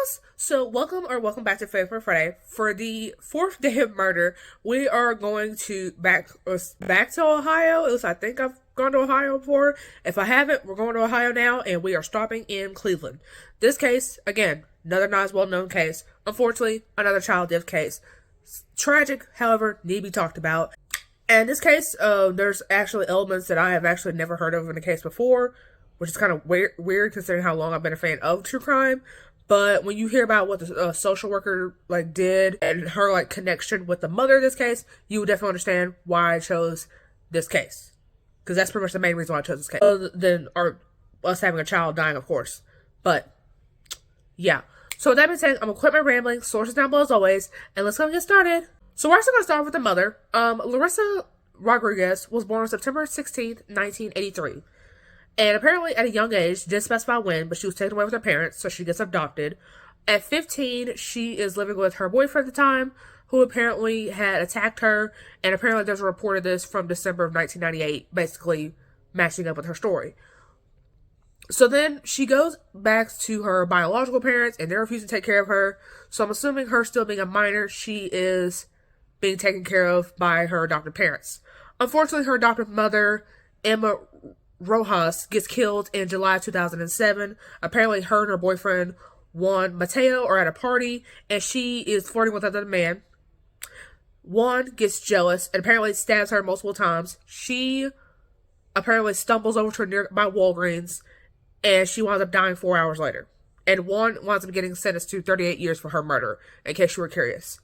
girls! So welcome back to Favorite Friday. For the fourth day of murder, we are going to back to Ohio. At least I think I've gone to Ohio before. If I haven't, we're going to Ohio now, and we are stopping in Cleveland. This case, again, another not as well known case. Unfortunately, another child death case. Tragic, however, need to be talked about. And this case, there's actually elements that I have actually never heard of in the case before, which is kind of weird considering how long I've been a fan of true crime. But when you hear about what the social worker did and her connection with the mother of this case, you will definitely understand why I chose this case, because that's pretty much the main reason why I chose this case. Other than us having a child dying, of course. But yeah. So with that being said, I'm gonna quit my rambling. Sources down below as always, and let's go and get started. So we're actually gonna start with the mother. Larissa Rodriguez was born on September 16th, 1983. And apparently, at a young age, didn't specify when, but she was taken away with her parents, so she gets adopted. At 15, she is living with her boyfriend at the time, who apparently had attacked her, and apparently there's a report of this from December of 1998, basically matching up with her story. So then, she goes back to her biological parents, and they refuse to take care of her, so I'm assuming her still being a minor, she is being taken care of by her adopted parents. Unfortunately, her adopted mother, Emma Rojas, gets killed in July 2007. Apparently, her and her boyfriend, Juan Mateo, are at a party, and she is flirting with another man. Juan gets jealous and apparently stabs her multiple times. She apparently stumbles over to a nearby Walgreens, and she winds up dying 4 hours later. And Juan winds up getting sentenced to 38 years for her murder, in case you were curious.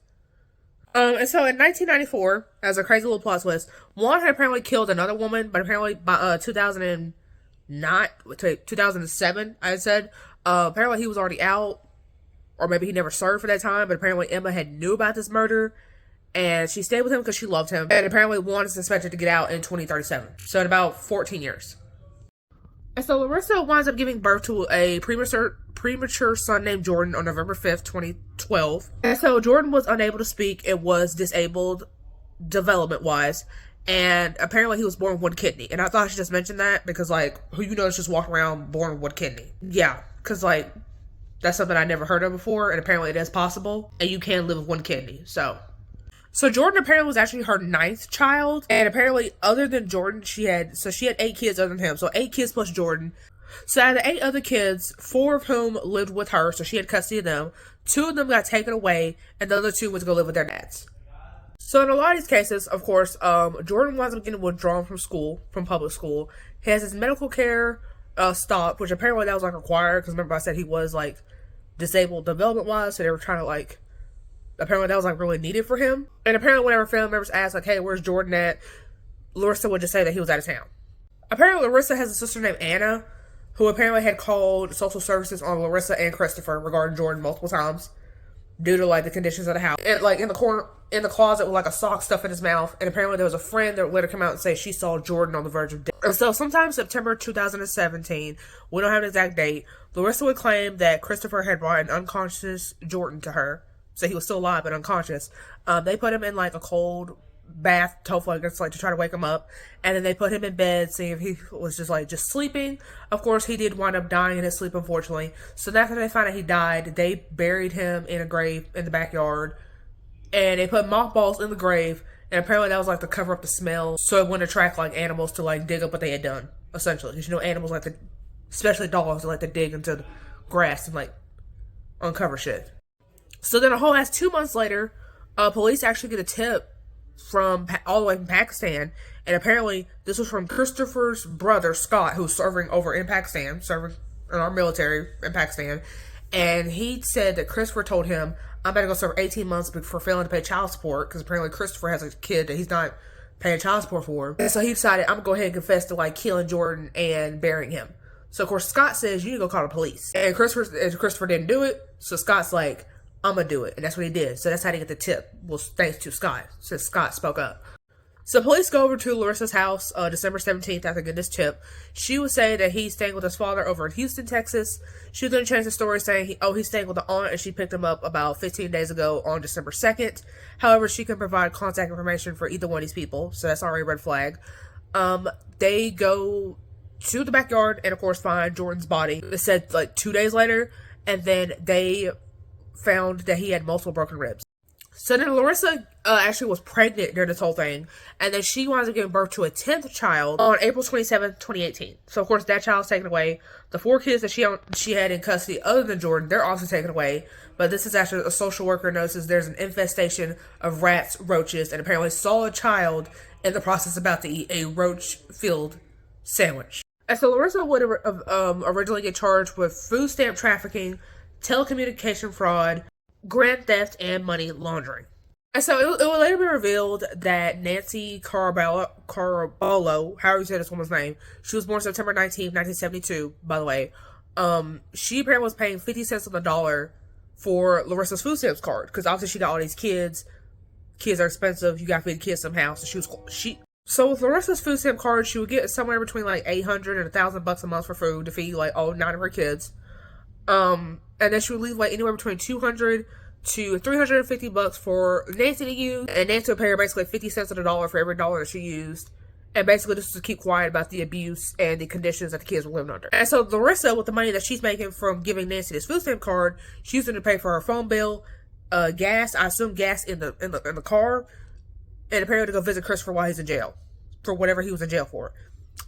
And so in 1994, as a crazy little plot twist, Juan had apparently killed another woman, but apparently by 2007, I said, apparently he was already out, or maybe he never served for that time, but apparently Emma had knew about this murder, and she stayed with him because she loved him, and apparently Juan is suspected to get out in 2037, so in about 14 years. And so Larissa winds up giving birth to a premature son named Jordan on November 5th, 2012. And so Jordan was unable to speak and was disabled development-wise. And apparently he was born with one kidney. And I thought I should just mention that because, who you know is just walking around born with one kidney. Yeah, because, that's something I never heard of before. And apparently it is possible. And you can live with one kidney, So Jordan apparently was actually her 9th child, and apparently other than Jordan, she had 8 kids other than him, so 8 kids plus Jordan. So out of the 8 other kids, 4 of whom lived with her, so she had custody of them. 2 of them got taken away, and the other 2 went to go live with their dads. So in a lot of these cases, of course, Jordan winds up getting withdrawn from public school. He has his medical care stopped, which apparently that was required, because remember I said he was disabled development-wise, so they were trying to apparently that was really needed for him. And apparently whenever family members asked hey, where's Jordan at, Larissa would just say that he was out of town. Apparently Larissa has a sister named Anna, who apparently had called social services on Larissa and Christopher regarding Jordan multiple times due to the conditions of the house. And in the closet with a sock stuffed in his mouth. And apparently there was a friend that later came out and say she saw Jordan on the verge of death. And so sometime September 2017, we don't have an exact date, Larissa would claim that Christopher had brought an unconscious Jordan to her. So he was still alive but unconscious. They put him in a cold bath, hopefully to try to wake him up. And then they put him in bed, seeing if he was just sleeping. Of course, he did wind up dying in his sleep, unfortunately. So after they found out he died, they buried him in a grave in the backyard. And they put mothballs in the grave. And apparently that was to cover up the smell, so it wouldn't attract animals to dig up what they had done, essentially. Because animals especially dogs, like to dig into the grass and uncover shit. So then a whole ass 2 months later, police actually get a tip from all the way from Pakistan, and apparently this was from Christopher's brother, Scott, who's serving over in Pakistan, serving in our military in Pakistan, and he said that Christopher told him, I'm about to go serve 18 months for failing to pay child support, because apparently Christopher has a kid that he's not paying child support for, and so he decided, I'm going to go ahead and confess to killing Jordan and burying him. So of course Scott says, you need to go call the police, and Christopher didn't do it, so Scott's I'm gonna do it. And that's what he did. So that's how they get the tip. Well, thanks to Scott, since Scott spoke up. So police go over to Larissa's house December 17th after getting this tip. She would say that he's staying with his father over in Houston, Texas. She was going to change the story saying, he's staying with the aunt, and she picked him up about 15 days ago on December 2nd. However, she can provide contact information for either one of these people. So that's already a red flag. They go to the backyard and, of course, find Jordan's body. It said, 2 days later. And then they found that he had multiple broken ribs. So then Larissa actually was pregnant during this whole thing, and then she winds up giving birth to a 10th child on April 27th, 2018. So of course that child's taken away. The 4 kids that she had in custody other than Jordan, they're also taken away. But this is actually a social worker notices there's an infestation of rats, roaches, and apparently saw a child in the process about to eat a roach-filled sandwich. And so Larissa would originally get charged with food stamp trafficking, telecommunication fraud, grand theft, and money laundering. And so it would later be revealed that Nancy Caraballo, however you say this woman's name, she was born September 19th, 1972, by the way. She apparently was paying 50 cents on the dollar for Larissa's food stamps card, because obviously she got all these kids. Kids are expensive. You got to feed kids somehow. So with Larissa's food stamp card, she would get somewhere between like $800 and $1,000 a month for food to feed like all 9 of her kids. And then she would leave like anywhere between $200 to $350 for Nancy to use, and Nancy would pay her basically 50 cents on the dollar for every dollar that she used. And basically just to keep quiet about the abuse and the conditions that the kids were living under. And so Larissa, with the money that she's making from giving Nancy this food stamp card, she's using to pay for her phone bill, gas, I assume gas in the car, and apparently to go visit Christopher while he's in jail for whatever he was in jail for.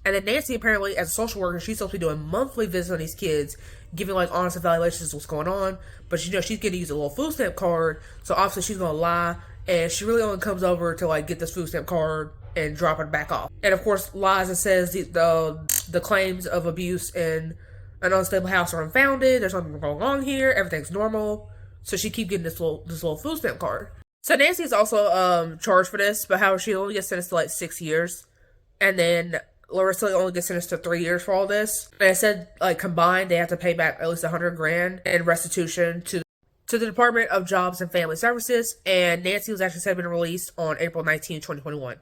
And then Nancy, apparently, as a social worker, she's supposed to be doing monthly visits on these kids, giving like honest evaluations of what's going on. But she's getting to use a little food stamp card, so obviously she's gonna lie, and she really only comes over to like get this food stamp card and drop it back off. And of course, lies and says the claims of abuse in an unstable house are unfounded. There's nothing going on here. Everything's normal. So she keep getting this little food stamp card. So Nancy is also charged for this, but however, she only gets sentenced to like 6 years, and then Larissa only gets sentenced to 3 years for all this. And I said, like, combined, they have to pay back at least $100,000 in restitution to the Department of Jobs and Family Services. And Nancy was actually said to be released on April 19, 2021.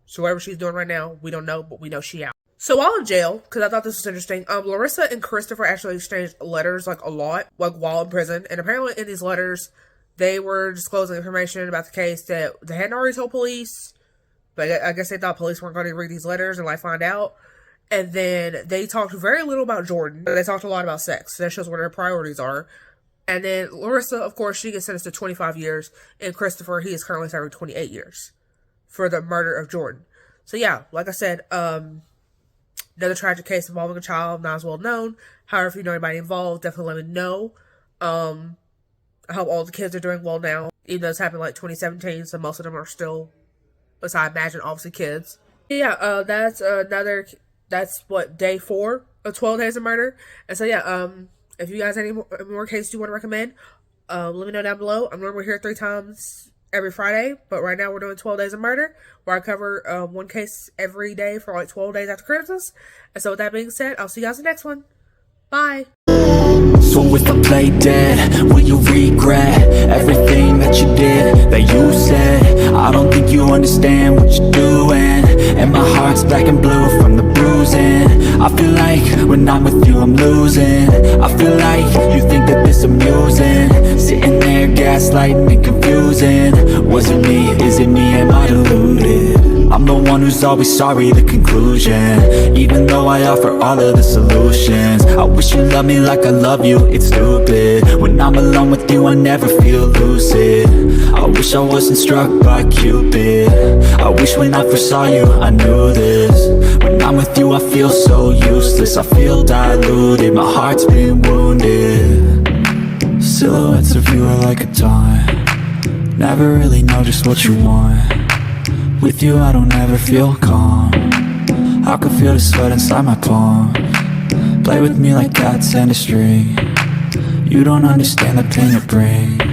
So whatever she's doing right now, we don't know, but we know she out. So while in jail, because I thought this was interesting, Larissa and Christopher actually exchanged letters like a lot, like while in prison. And apparently in these letters, they were disclosing information about the case that they hadn't already told police. But I guess they thought police weren't going to read these letters and like find out. And then they talked very little about Jordan. They talked a lot about sex. That shows what their priorities are. And then Larissa, of course, she gets sentenced to 25 years. And Christopher, he is currently serving 28 years for the murder of Jordan. So yeah, like I said, another tragic case involving a child, not as well known. However, if you know anybody involved, definitely let me know. I hope all the kids are doing well now. Even though this happened like 2017, so most of them are still, as I imagine, obviously kids. Yeah, that's what, day 4 of 12 Days of Murder. And so yeah, if you guys have any more cases you want to recommend, let me know down below. I'm normally here 3 times every Friday, but right now we're doing 12 Days of Murder, where I cover one case every day for like 12 days after Christmas. And so with that being said, I'll see you guys in the next one. Bye. So if I play dead, will you regret everything that you did, that you said? I don't think you understand what you're doing, and my heart's black and blue from the bruising. I feel like when I'm with you I'm losing. I feel like you think that this amusing, sitting there gaslighting and confusing. Was it me? Is it me? Am I deluded? I'm the one who's always sorry, the conclusion. Even though I offer all of the solutions, I wish you loved me like I love you, it's stupid. When I'm alone with you I never feel lucid. I wish I wasn't struck by Cupid. I wish when I first saw you I knew this. When I'm with you I feel so useless, I feel diluted, my heart's been wounded. Silhouettes of you are like a taunt, never really know just what you want. With you I don't ever feel calm, I can feel the sweat inside my palm. Play with me like cats and a string, you don't understand the pain it brings.